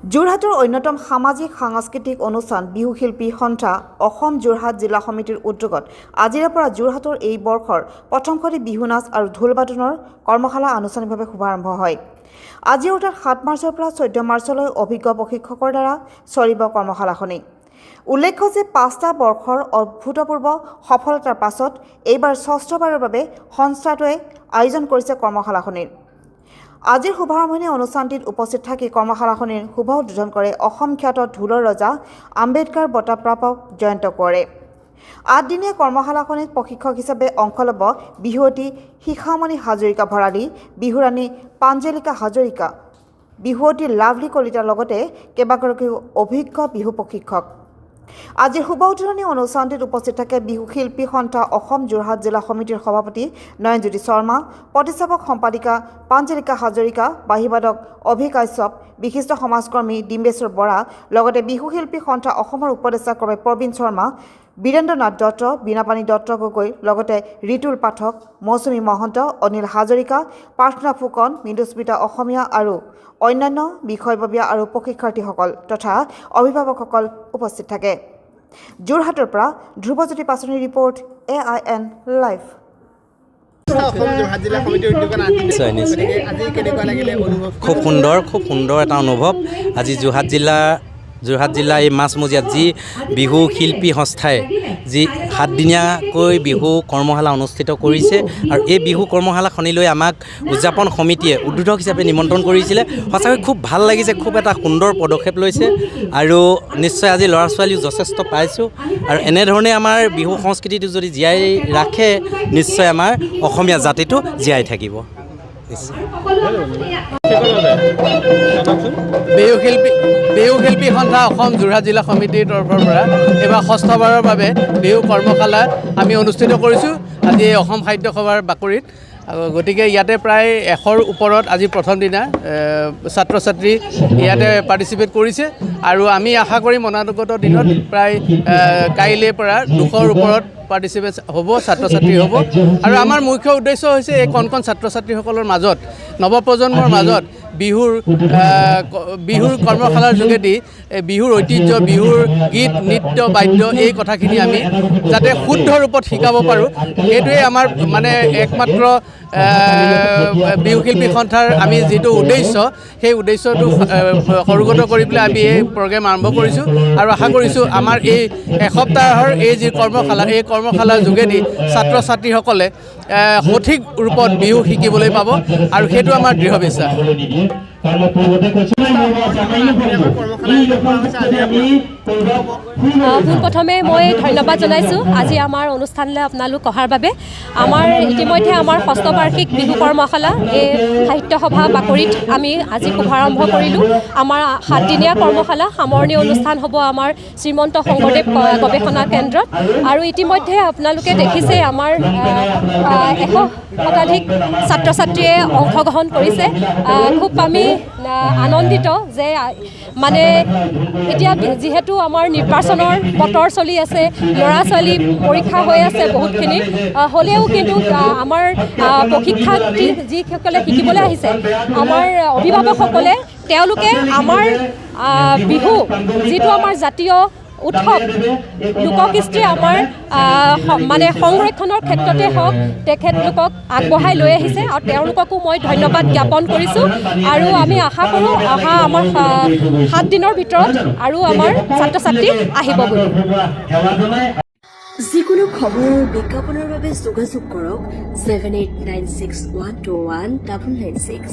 যোৰহাটৰ অন্যতম সামাজিক সাংস্কৃতিক অনুষ্ঠান বিহু শিল্পী সন্থা অসম যোৰহাট জিলা সমিতিৰ উদ্যোগত আজিৰে পৰা যোৰহাটৰ এই বৰ্ষৰ প্ৰথমখনি বিহু নাচ আৰু ঢোল বাদনৰ কৰ্মশালা আনুষ্ঠানিকভাৱে শুভাৰম্ভ হয়। আজি অৰ্থাৎ ৭ মাৰ্চৰ পৰা ১৪ মাৰ্চলৈ অভিজ্ঞ প্ৰশিক্ষকৰ দ্বাৰা চলিব কৰ্মশালাখনি। উল্লেখ্য যে ৫টা বৰ্ষৰ অভূতপূৰ্ব সফলতাৰ পাছত এইবাৰ ষষ্ঠবাৰৰ বাবে সংস্থাটোৱে আয়োজন কৰিছে কৰ্মশালাখনিৰ। আজিৰ শুভাৰম্ভণি অনুষ্ঠানটিত উপস্থিত থাকি কৰ্মশালাখনিৰ শুভ উদ্বোধন কৰে অসম খ্যাত ঢোলৰ ৰজা আম্বেদকাৰ বঁটা প্ৰাপক জয়ন্ত কোঁৱৰে। ৮দিনীয়া কৰ্মশালাখনিত প্ৰশিক্ষক হিচাপে অংশ ল'ব বিহুৱতী শিখামণি হাজৰিকা ভৰালী, বিহুৰাণী পাঞ্জলিকা হাজৰিকা, বিহুৱতী লাভলী কলিতাৰ লগতে কেইবাগৰাকীও অভিজ্ঞ বিহু প্ৰশিক্ষক। আজিৰ শুভ উদ্বোধনী অনুষ্ঠানটিত উপস্থিত থাকে বিহু শিল্পী সন্থা অসম যোৰহাট জিলা সমিতিৰ সভাপতি নয়নজ্যোতি শৰ্মা, প্ৰতিষ্ঠাপক সম্পাদিকা পাঞ্জলিকা হাজৰিকা, বাঁহীবাদক অভি কাশ্যপ, বিশিষ্ট সমাজকৰ্মী ডিম্বেশ্বৰ বৰা, লগতে বিহু শিল্পী সন্থা অসমৰ উপদেষ্টা ক্ৰমে প্ৰবীণ শৰ্মা, বীৰেন্দ্ৰনাথ দত্ত, বীণাপানী দত্ত গগৈ, লগতে ঋতুল পাঠক, মৌচুমী মহন্ত, অনিল হাজৰিকা, প্ৰাৰ্থনা ফুকন, মৃদুস্মিতা অসমীয়া আৰু অন্যান্য বিষয়ববীয়া আৰু প্ৰশিক্ষাৰ্থীসকল তথা অভিভাৱকসকল উপস্থিত থাকে। যোৰহাটৰ পৰা ধ্ৰুৱজ্যোতি পাচনিৰ ৰিপৰ্ট AIN লাইভ। খুব সুন্দৰ এটা অনুভৱ। আজি যোৰহাট জিলা এই মাছমজিয়াত যি বিহু শিল্পী সংস্থাই যি 7দিনীয়াকৈ বিহু কৰ্মশালা অনুষ্ঠিত কৰিছে আৰু এই বিহু কৰ্মশালাখনিলৈ আমাক উদযাপন সমিতিয়ে উদ্বোধক হিচাপে নিমন্ত্ৰণ কৰিছিলে। সঁচাকৈ খুব ভাল লাগিছে, খুব এটা সুন্দৰ পদক্ষেপ লৈছে আৰু নিশ্চয় আজি ল'ৰা ছোৱালীও যথেষ্ট পাইছোঁ আৰু এনেধৰণে আমাৰ বিহু সংস্কৃতিটো যদি জীয়াই ৰাখে নিশ্চয় আমাৰ অসমীয়া জাতিটো জীয়াই থাকিব। বিহু শিল্পী সন্থা অসম যোৰহাট জিলা সমিতিৰ তৰফৰ পৰা এইবাৰ ষষ্ঠবাৰৰ বাবে বিহু কৰ্মশালা আমি অনুষ্ঠিত কৰিছোঁ আজি অসম সাহিত্য সভাৰ বাকৰিত। গতিকে ইয়াতে প্ৰায় 100ৰ ওপৰত আজি প্ৰথম দিনা ছাত্ৰ ছাত্ৰী ইয়াতে পাৰ্টিচিপেট কৰিছে আৰু আমি আশা কৰিম অনাগত দিনত প্ৰায় কাইলৈৰ পৰা 200ৰ ওপৰত পাৰ্টিচিপেট হ'ব, ছাত্ৰ ছাত্ৰী হ'ব। আৰু আমাৰ মুখ্য উদ্দেশ্য হৈছে এই কণ ছাত্ৰ ছাত্ৰীসকলৰ মাজত, নৱপ্ৰজন্মৰ মাজত বিহুৰ কৰ্মশালাৰ যোগেদি বিহুৰ ঐতিহ্য, বিহুৰ গীত, নৃত্য, বাদ্য এই কথাখিনি আমি যাতে শুদ্ধ ৰূপত শিকাব পাৰোঁ, সেইটোৱে আমাৰ মানে একমাত্ৰ বিহু শিল্পী সন্থাৰ আমি যিটো উদ্দেশ্য, সেই উদ্দেশ্যটো সৰুগত কৰি পেলাই আমি এই প্ৰগ্ৰেম আৰম্ভ কৰিছোঁ আৰু আশা কৰিছোঁ আমাৰ এই এসপ্তাহৰ এই যি কৰ্মশালা, এই কৰ্মশালাৰ যোগেদি ছাত্ৰ ছাত্ৰীসকলে সঠিক ৰূপত বিহু শিকিবলৈ পাব আৰু সেইটো আমাৰ দৃঢ় বিশ্বাস। পোনপ্ৰথমে মই ধন্যবাদ জনাইছোঁ আজি আমাৰ অনুষ্ঠানলৈ আপোনালোক অহাৰ বাবে। আমাৰ ইতিমধ্যে আমাৰ ষষ্ঠবাৰ্ষিক বিহু কৰ্মশালা এই সাহিত্য সভা বাকৰিত আমি আজি শুভাৰম্ভ কৰিলোঁ। আমাৰ 7দিনীয়া কৰ্মশালা সামৰণি অনুষ্ঠান হ'ব আমাৰ শ্ৰীমন্ত শংকৰদেৱ গৱেষণা কেন্দ্ৰত আৰু ইতিমধ্যে আপোনালোকে দেখিছে আমাৰ 100 শতাধিক ছাত্ৰ ছাত্ৰীয়ে অংশগ্ৰহণ কৰিছে। খুব আমি আনন্দিত যে মানে এতিয়া যিহেতু আমাৰ নিৰ্বাচনৰ বতৰ চলি আছে, ল'ৰা ছোৱালী পৰীক্ষা হৈ আছে বহুতখিনি, হ'লেও কিন্তু আমাৰ প্ৰশিক্ষাৰ্থী যিসকলে শিকিবলৈ আহিছে, আমাৰ অভিভাৱকসকলে তেওঁলোকে আমাৰ বিহু যিটো আমাৰ জাতীয় উৎসৱ, লোককৃষ্টি আমাৰ মানে সংৰক্ষণৰ ক্ষেত্ৰতে হওক তেখেতলোকক আগবঢ়াই লৈ আহিছে আৰু তেওঁলোককো মই ধন্যবাদ জ্ঞাপন কৰিছোঁ আৰু আমি আশা কৰোঁ অহা আমাৰ 7 দিনৰ ভিতৰত আৰু আমাৰ ছাত্ৰ ছাত্ৰী আহিব বুলি। যিকোনো খবৰ বিজ্ঞাপনৰ বাবে যোগাযোগ কৰক 7896121996।